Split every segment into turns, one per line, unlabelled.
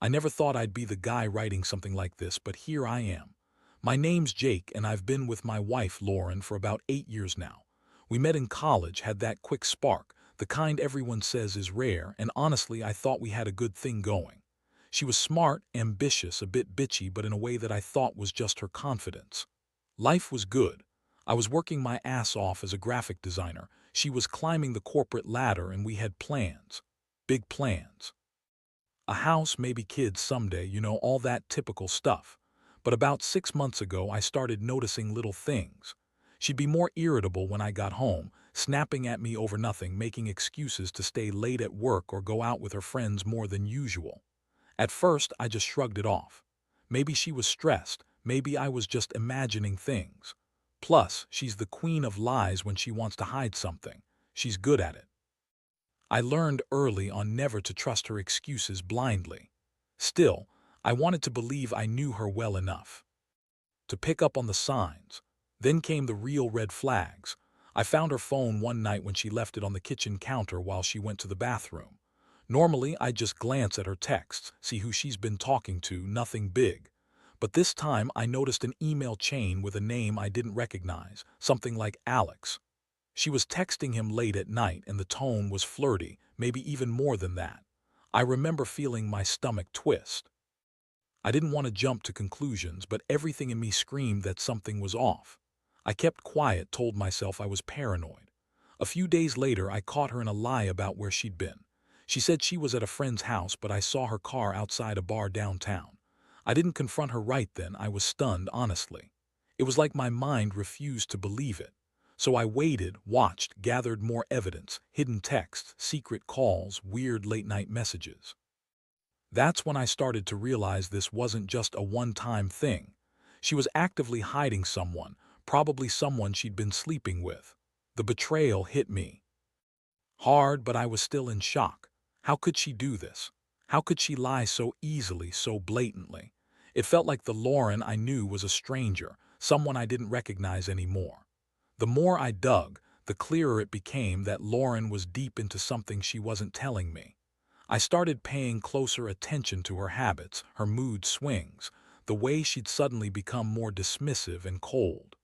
I never thought I'd be the guy writing something like this, but here I am. My name's Jake, and I've been with my wife, Lauren, for about 8 years now. We met in college, had that quick spark, the kind everyone says is rare, and honestly, I thought we had a good thing going. She was smart, ambitious, a bit bitchy, but in a way that I thought was just her confidence. Life was good. I was working my ass off as a graphic designer. She was climbing the corporate ladder, and we had plans. Big plans. A house, maybe kids someday, all that typical stuff. But about 6 months ago, I started noticing little things. She'd be more irritable when I got home, snapping at me over nothing, making excuses to stay late at work or go out with her friends more than usual. At first, I just shrugged it off. Maybe she was stressed, maybe I was just imagining things. Plus, she's the queen of lies when she wants to hide something. She's good at it. I learned early on never to trust her excuses blindly. Still, I wanted to believe I knew her well enough to pick up on the signs. Then came the real red flags. I found her phone one night when she left it on the kitchen counter while she went to the bathroom. Normally, I just glance at her texts, see who she's been talking to, nothing big. But this time, I noticed an email chain with a name I didn't recognize, something like Alex. She was texting him late at night, and the tone was flirty, maybe even more than that. I remember feeling my stomach twist. I didn't want to jump to conclusions, but everything in me screamed that something was off. I kept quiet, told myself I was paranoid. A few days later, I caught her in a lie about where she'd been. She said she was at a friend's house, but I saw her car outside a bar downtown. I didn't confront her right then. I was stunned, honestly. It was like my mind refused to believe it. So I waited, watched, gathered more evidence, hidden texts, secret calls, weird late-night messages. That's when I started to realize this wasn't just a one-time thing. She was actively hiding someone, probably someone she'd been sleeping with. The betrayal hit me hard, but I was still in shock. How could she do this? How could she lie so easily, so blatantly? It felt like the Lauren I knew was a stranger, someone I didn't recognize anymore. The more I dug, the clearer it became that Lauren was deep into something she wasn't telling me. I started paying closer attention to her habits, her mood swings, the way she'd suddenly become more dismissive and cold.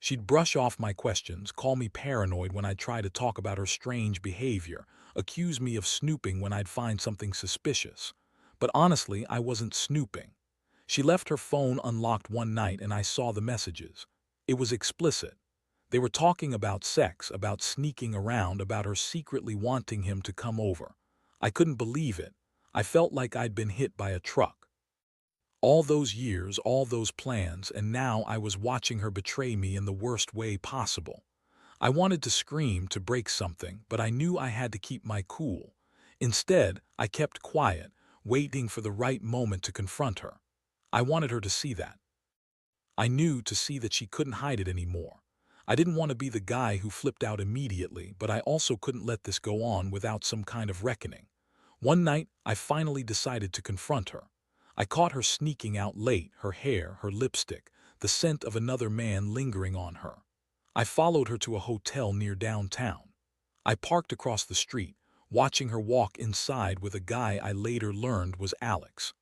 She'd brush off my questions, call me paranoid when I'd try to talk about her strange behavior, accuse me of snooping when I'd find something suspicious. But honestly, I wasn't snooping. She left her phone unlocked one night and I saw the messages. It was explicit. They were talking about sex, about sneaking around, about her secretly wanting him to come over. I couldn't believe it. I felt like I'd been hit by a truck. All those years, all those plans, and now I was watching her betray me in the worst way possible. I wanted to scream, to break something, but I knew I had to keep my cool. Instead, I kept quiet, waiting for the right moment to confront her. I wanted her to see that. I knew to see that she couldn't hide it anymore. I didn't want to be the guy who flipped out immediately, but I also couldn't let this go on without some kind of reckoning. One night, I finally decided to confront her. I caught her sneaking out late, her hair, her lipstick, the scent of another man lingering on her. I followed her to a hotel near downtown. I parked across the street, watching her walk inside with a guy I later learned was Alex.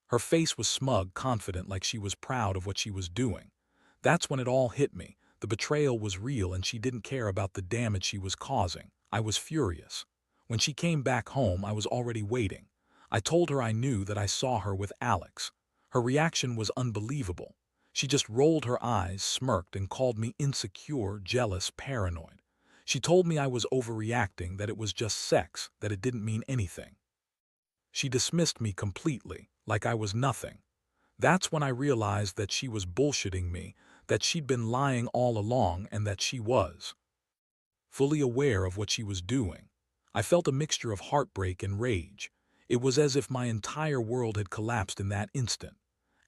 Her face was smug, confident, like she was proud of what she was doing. That's when it all hit me. The betrayal was real and she didn't care about the damage she was causing. I was furious. When she came back home, I was already waiting. I told her I knew that I saw her with Alex. Her reaction was unbelievable. She just rolled her eyes, smirked, and called me insecure, jealous, paranoid. She told me I was overreacting, that it was just sex, that it didn't mean anything. She dismissed me completely, like I was nothing. That's when I realized that she was bullshitting me, that she'd been lying all along, and that she was fully aware of what she was doing. I felt a mixture of heartbreak and rage. It was as if my entire world had collapsed in that instant.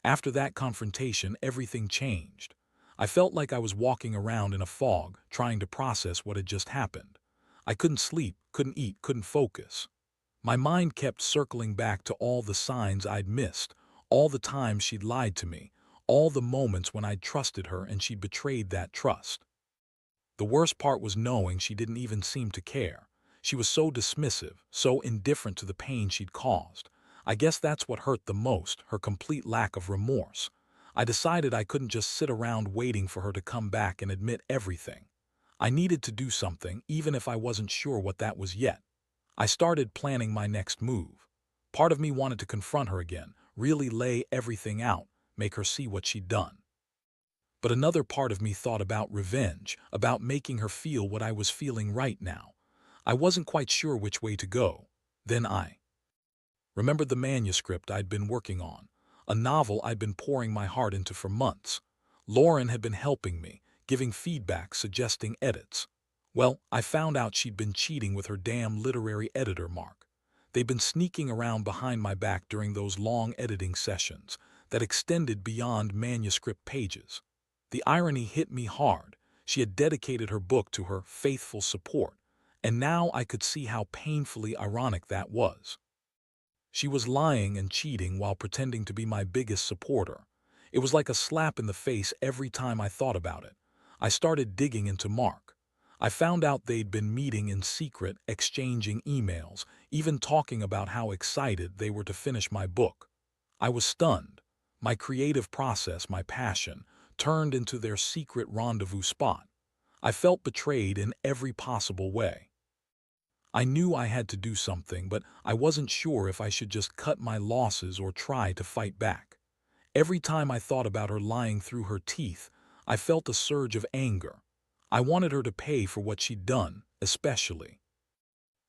After that confrontation, everything changed. I felt like I was walking around in a fog, trying to process what had just happened. I couldn't sleep, couldn't eat, couldn't focus. My mind kept circling back to all the signs I'd missed, all the times she'd lied to me, all the moments when I'd trusted her and she'd betrayed that trust. The worst part was knowing she didn't even seem to care. She was so dismissive, so indifferent to the pain she'd caused. I guess that's what hurt the most, her complete lack of remorse. I decided I couldn't just sit around waiting for her to come back and admit everything. I needed to do something, even if I wasn't sure what that was yet. I started planning my next move. Part of me wanted to confront her again, really lay everything out, make her see what she'd done. But another part of me thought about revenge, about making her feel what I was feeling right now. I wasn't quite sure which way to go. Then I remembered the manuscript I'd been working on, a novel I'd been pouring my heart into for months. Lauren had been helping me, giving feedback, suggesting edits. Well, I found out she'd been cheating with her damn literary editor, Mark. They'd been sneaking around behind my back during those long editing sessions that extended beyond manuscript pages. The irony hit me hard. She had dedicated her book to her faithful support, and now I could see how painfully ironic that was. She was lying and cheating while pretending to be my biggest supporter. It was like a slap in the face every time I thought about it. I started digging into Mark. I found out they'd been meeting in secret, exchanging emails, even talking about how excited they were to finish my book. I was stunned. My creative process, my passion, turned into their secret rendezvous spot. I felt betrayed in every possible way. I knew I had to do something, but I wasn't sure if I should just cut my losses or try to fight back. Every time I thought about her lying through her teeth, I felt a surge of anger. I wanted her to pay for what she'd done, especially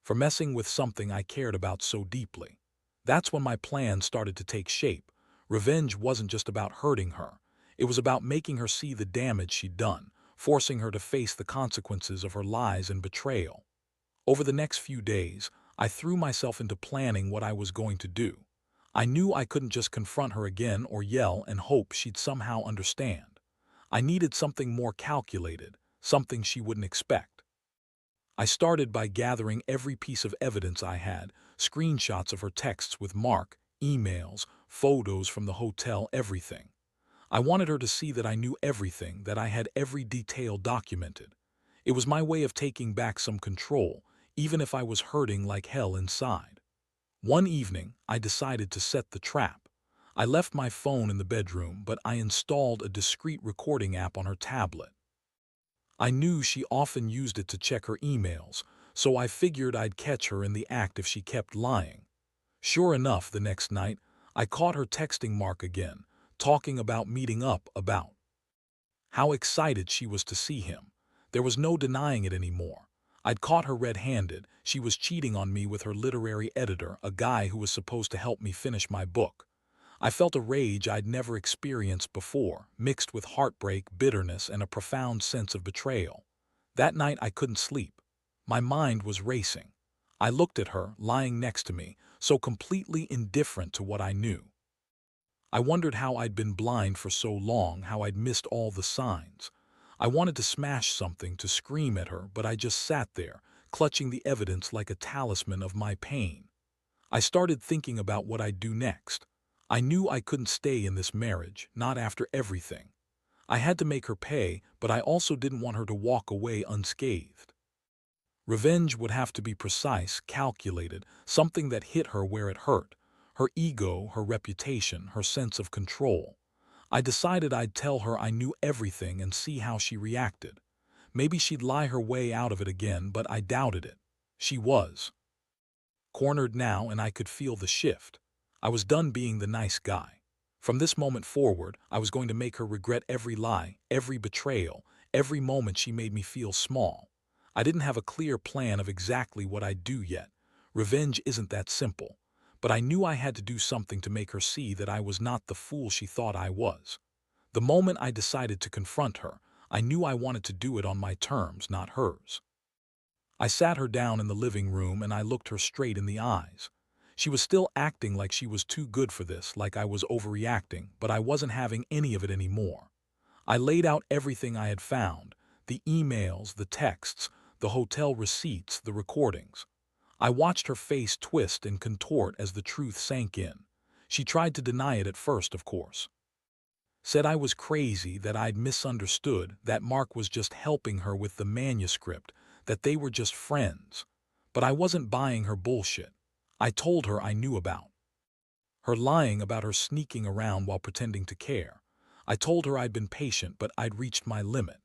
for messing with something I cared about so deeply. That's when my plan started to take shape. Revenge wasn't just about hurting her. It was about making her see the damage she'd done, forcing her to face the consequences of her lies and betrayal. Over the next few days, I threw myself into planning what I was going to do. I knew I couldn't just confront her again or yell and hope she'd somehow understand. I needed something more calculated, something she wouldn't expect. I started by gathering every piece of evidence I had, screenshots of her texts with Mark, emails, photos from the hotel, everything. I wanted her to see that I knew everything, that I had every detail documented. It was my way of taking back some control, even if I was hurting like hell inside. One evening, I decided to set the trap. I left my phone in the bedroom, but I installed a discreet recording app on her tablet. I knew she often used it to check her emails, so I figured I'd catch her in the act if she kept lying. Sure enough, the next night, I caught her texting Mark again, talking about meeting up, about how excited she was to see him. There was no denying it anymore. I'd caught her red-handed. She was cheating on me with her literary editor, a guy who was supposed to help me finish my book. I felt a rage I'd never experienced before, mixed with heartbreak, bitterness, and a profound sense of betrayal. That night I couldn't sleep. My mind was racing. I looked at her, lying next to me, so completely indifferent to what I knew. I wondered how I'd been blind for so long, how I'd missed all the signs. I wanted to smash something, to scream at her, but I just sat there, clutching the evidence like a talisman of my pain. I started thinking about what I'd do next. I knew I couldn't stay in this marriage, not after everything. I had to make her pay, but I also didn't want her to walk away unscathed. Revenge would have to be precise, calculated, something that hit her where it hurt. Her ego, her reputation, her sense of control. I decided I'd tell her I knew everything and see how she reacted. Maybe she'd lie her way out of it again, but I doubted it. She was cornered now, and I could feel the shift. I was done being the nice guy. From this moment forward, I was going to make her regret every lie, every betrayal, every moment she made me feel small. I didn't have a clear plan of exactly what I'd do yet. Revenge isn't that simple. But I knew I had to do something to make her see that I was not the fool she thought I was. The moment I decided to confront her, I knew I wanted to do it on my terms, not hers. I sat her down in the living room and I looked her straight in the eyes. She was still acting like she was too good for this, like I was overreacting, but I wasn't having any of it anymore. I laid out everything I had found, the emails, the texts, the hotel receipts, the recordings. I watched her face twist and contort as the truth sank in. She tried to deny it at first, of course. Said I was crazy, that I'd misunderstood, that Mark was just helping her with the manuscript, that they were just friends. But I wasn't buying her bullshit. I told her I knew about her lying about her sneaking around while pretending to care. I told her I'd been patient, but I'd reached my limit.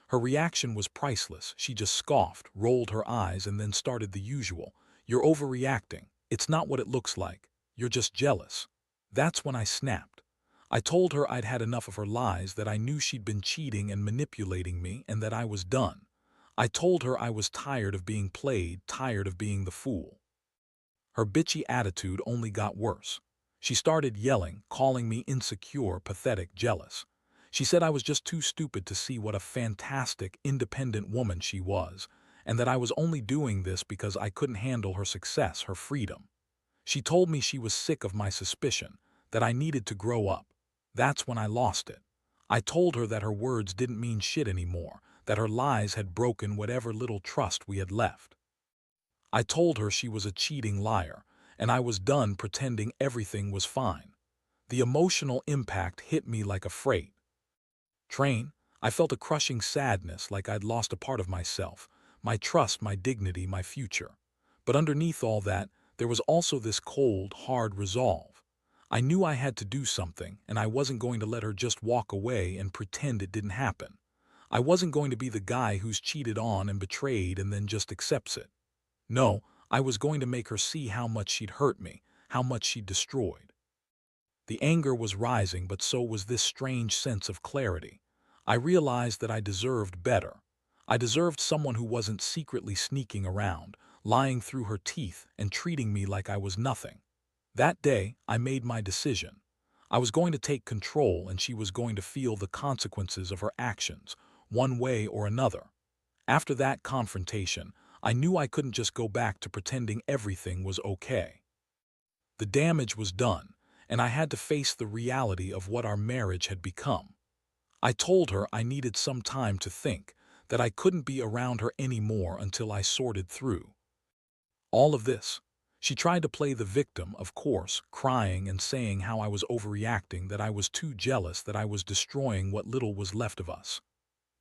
Her reaction was priceless. She just scoffed, rolled her eyes, and then started the usual. "You're overreacting. It's not what it looks like. You're just jealous." That's when I snapped. I told her I'd had enough of her lies, that I knew she'd been cheating and manipulating me, and that I was done. I told her I was tired of being played, tired of being the fool. Her bitchy attitude only got worse. She started yelling, calling me insecure, pathetic, jealous. She said I was just too stupid to see what a fantastic, independent woman she was, and that I was only doing this because I couldn't handle her success, her freedom. She told me she was sick of my suspicion, that I needed to grow up. That's when I lost it. I told her that her words didn't mean shit anymore, that her lies had broken whatever little trust we had left. I told her she was a cheating liar, and I was done pretending everything was fine. The emotional impact hit me like a freight train. I felt a crushing sadness, like I'd lost a part of myself, my trust, my dignity, my future. But underneath all that, there was also this cold, hard resolve. I knew I had to do something, and I wasn't going to let her just walk away and pretend it didn't happen. I wasn't going to be the guy who's cheated on and betrayed and then just accepts it. No, I was going to make her see how much she'd hurt me, how much she'd destroyed. The anger was rising, but so was this strange sense of clarity. I realized that I deserved better. I deserved someone who wasn't secretly sneaking around, lying through her teeth, and treating me like I was nothing. That day, I made my decision. I was going to take control, and she was going to feel the consequences of her actions, one way or another. After that confrontation, I knew I couldn't just go back to pretending everything was okay. The damage was done, and I had to face the reality of what our marriage had become. I told her I needed some time to think, that I couldn't be around her anymore until I sorted through all of this. She tried to play the victim, of course, crying and saying how I was overreacting, that I was too jealous, that I was destroying what little was left of us.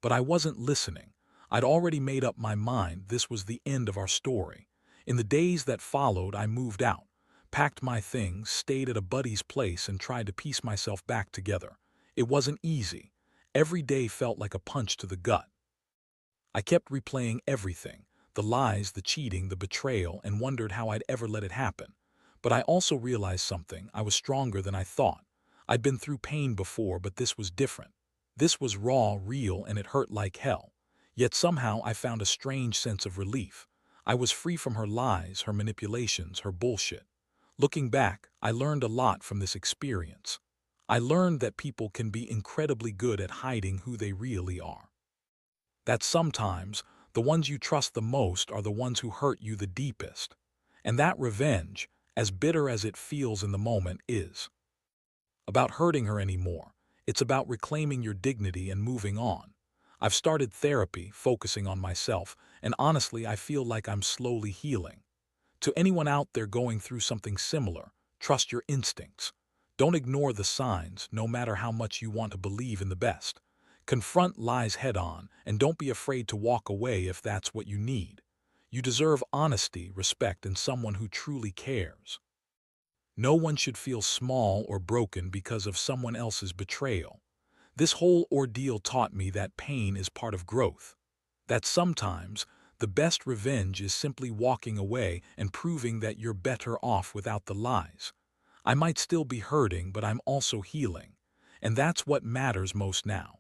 But I wasn't listening. I'd already made up my mind this was the end of our story. In the days that followed, I moved out, packed my things, stayed at a buddy's place, and tried to piece myself back together. It wasn't easy. Every day felt like a punch to the gut. I kept replaying everything, the lies, the cheating, the betrayal, and wondered how I'd ever let it happen. But I also realized something. I was stronger than I thought. I'd been through pain before, but this was different. This was raw, real, and it hurt like hell. Yet somehow I found a strange sense of relief. I was free from her lies, her manipulations, her bullshit. Looking back, I learned a lot from this experience. I learned that people can be incredibly good at hiding who they really are. That sometimes, the ones you trust the most are the ones who hurt you the deepest. And that revenge, as bitter as it feels in the moment, is about hurting her anymore. It's about reclaiming your dignity and moving on. I've started therapy, focusing on myself, and honestly, I feel like I'm slowly healing. To anyone out there going through something similar, trust your instincts. Don't ignore the signs, no matter how much you want to believe in the best. Confront lies head-on, and don't be afraid to walk away if that's what you need. You deserve honesty, respect, and someone who truly cares. No one should feel small or broken because of someone else's betrayal. This whole ordeal taught me that pain is part of growth. That sometimes, the best revenge is simply walking away and proving that you're better off without the lies. I might still be hurting, but I'm also healing. And that's what matters most now.